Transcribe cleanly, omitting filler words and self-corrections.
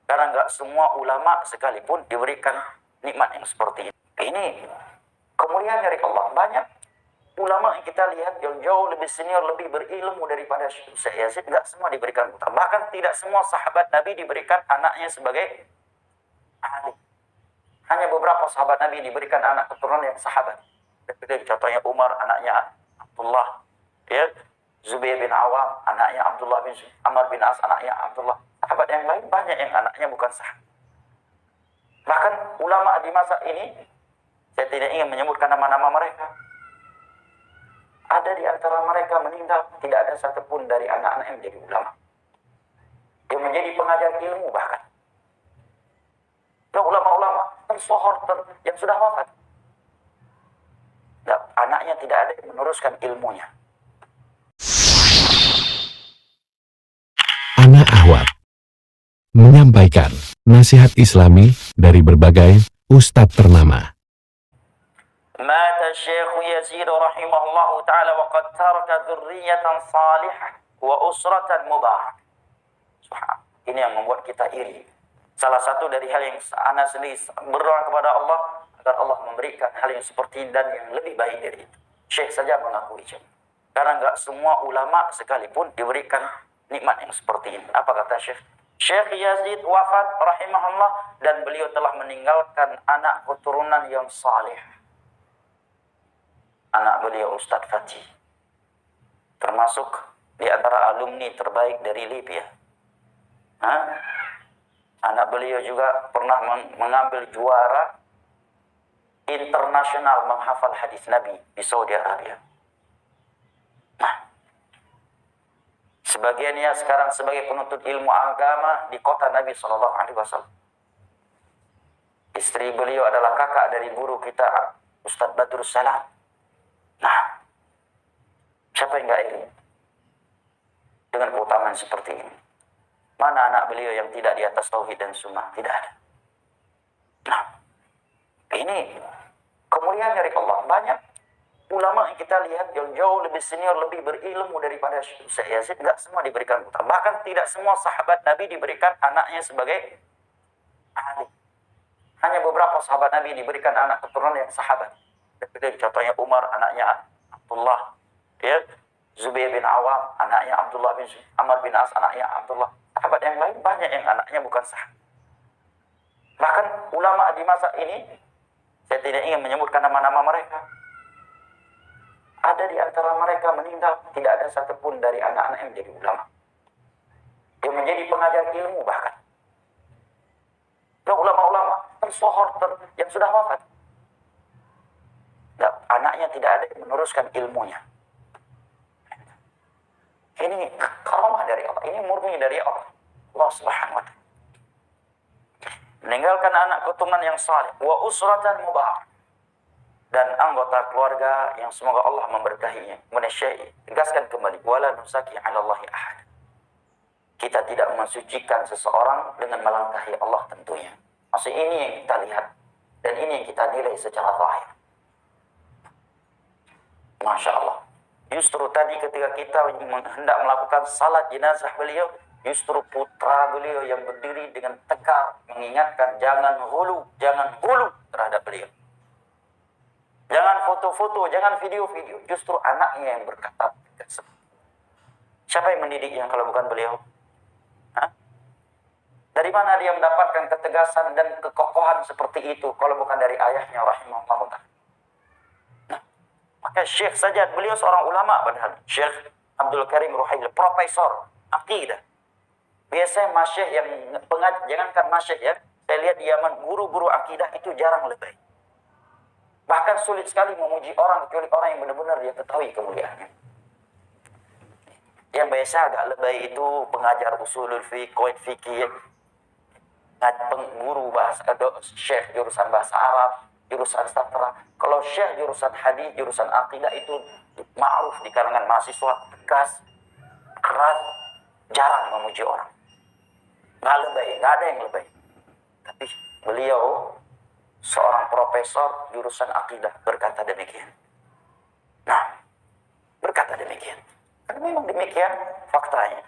Karena nggak semua ulama sekalipun diberikan nikmat yang seperti ini. Ini kemuliaan dari Allah. Banyak ulama yang kita lihat yang jauh lebih senior, lebih berilmu daripada Syekh Yazid, nggak semua diberikan putra. Bahkan tidak semua sahabat Nabi diberikan anaknya sebagai alim. Hanya beberapa sahabat Nabi diberikan anak keturunan yang sahabat. Contohnya Umar, anaknya Abdullah. Ya, Zubair bin Awam, anaknya Abdullah bin Amr bin As, anaknya Abdullah. Sahabat yang lain banyak yang anaknya bukan sahabat. Bahkan ulama di masa ini, saya tidak ingin menyebutkan nama-nama mereka. Ada di antara mereka meninggal, tidak ada satupun dari anak-anak yang menjadi ulama. Yang menjadi pengajar ilmu bahkan. Dan ulama-ulama tersohor yang sudah wafat. Dan anaknya tidak ada yang meneruskan ilmunya. Anak Ahwat menyampaikan nasihat Islami dari berbagai ustadz ternama. Mata Syekh Yazid rahimahullah ta'ala wa qad taraka dzurriyyatan salihah wa usratan mubarak. Ini yang membuat kita iri. Salah satu dari hal yang ana sendiri berdoa kepada Allah agar Allah memberikan hal yang seperti dan yang lebih baik dari itu. Syekh saja mengakui itu. Karena enggak semua ulama sekalipun diberikan nikmat yang seperti ini. Apa kata Syekh? Syekh Yazid wafat rahimahullah dan beliau telah meninggalkan anak keturunan yang saleh. Anak beliau Ustadz Fatih, termasuk di antara alumni terbaik dari Libya. Anak beliau juga pernah mengambil juara internasional menghafal hadis Nabi di Saudi Arabia. Sebagiannya sekarang sebagai penuntut ilmu agama di kota Nabi SAW. Istri beliau adalah kakak dari guru kita, Ustadz Badrus Salam. Siapa yang nggak iri dengan keutamaan seperti ini? Mana anak beliau yang tidak di atas tauhid dan sunnah? Tidak ada. Ini kemuliaan dari Allah. Banyak ulama yang kita lihat yang jauh lebih senior, lebih berilmu daripada Syekh Yazid, nggak semua diberikan putra. Bahkan tidak semua sahabat Nabi diberikan anaknya sebagai alim. Hanya beberapa sahabat Nabi diberikan anak keturunan yang sahabat. Contohnya Umar, anaknya Abdullah. Ya, Zubair bin Awam, anaknya Abdullah bin Amr bin As, anaknya Abdullah. Sahabat yang lain banyak yang anaknya bukan sahabat. Bahkan ulama di masa ini, saya tidak ingin menyebutkan nama-nama mereka. Ada di antara mereka meninggal, tidak ada satupun dari anak-anak yang menjadi ulama. Yang menjadi pengajar ilmu bahkan. Dan ulama-ulama tersohor yang sudah wafat. Dan anaknya tidak ada yang meneruskan ilmunya. Ini karamah dari Allah, ini murni dari Allah Subhanahu wa ta'ala. Meninggalkan anak keturunan yang saleh, wa usratan mubarak, dan anggota keluarga yang semoga Allah memberkahinya. Kemudian Syekh tegaskan kembali, wala nusaki 'ala Allahi ahad. Kita tidak mensucikan seseorang dengan melangkahi Allah tentunya. Maksud ini yang kita lihat dan ini yang kita nilai secara zahir. Masya Allah. Justru tadi ketika kita hendak melakukan salat jenazah beliau, justru putra beliau yang berdiri dengan tegar mengingatkan jangan hulu terhadap beliau. Jangan foto-foto, jangan video-video. Justru anaknya yang berkata, siapa yang mendidiknya kalau bukan beliau? Dari mana dia mendapatkan ketegasan dan kekokohan seperti itu kalau bukan dari ayahnya rahimahullah ta'ala? Maka Syekh saja, beliau seorang ulama padahal. Syekh Abdul Karim Ruhail, profesor akidah. Biasanya masyayikh yang pengajar, jangankan masyayikh ya, saya lihat di Yaman guru-guru akidah itu jarang lebay. Bahkan sulit sekali memuji orang kecuali orang yang benar-benar dia ketahui kemuliaannya. Yang biasa agak lebay itu pengajar usulul fiqh, qawaid fikih, guru bahasa, syekh jurusan bahasa Arab, jurusan sastra. Kalau syekh jurusan hadis, jurusan akidah itu ma'ruf di kalangan mahasiswa, tegas, keras, jarang memuji orang. Nggak lebay, nggak ada yang lebay. Tapi beliau seorang profesor jurusan akidah berkata demikian. Berkata demikian. Karena memang demikian faktanya.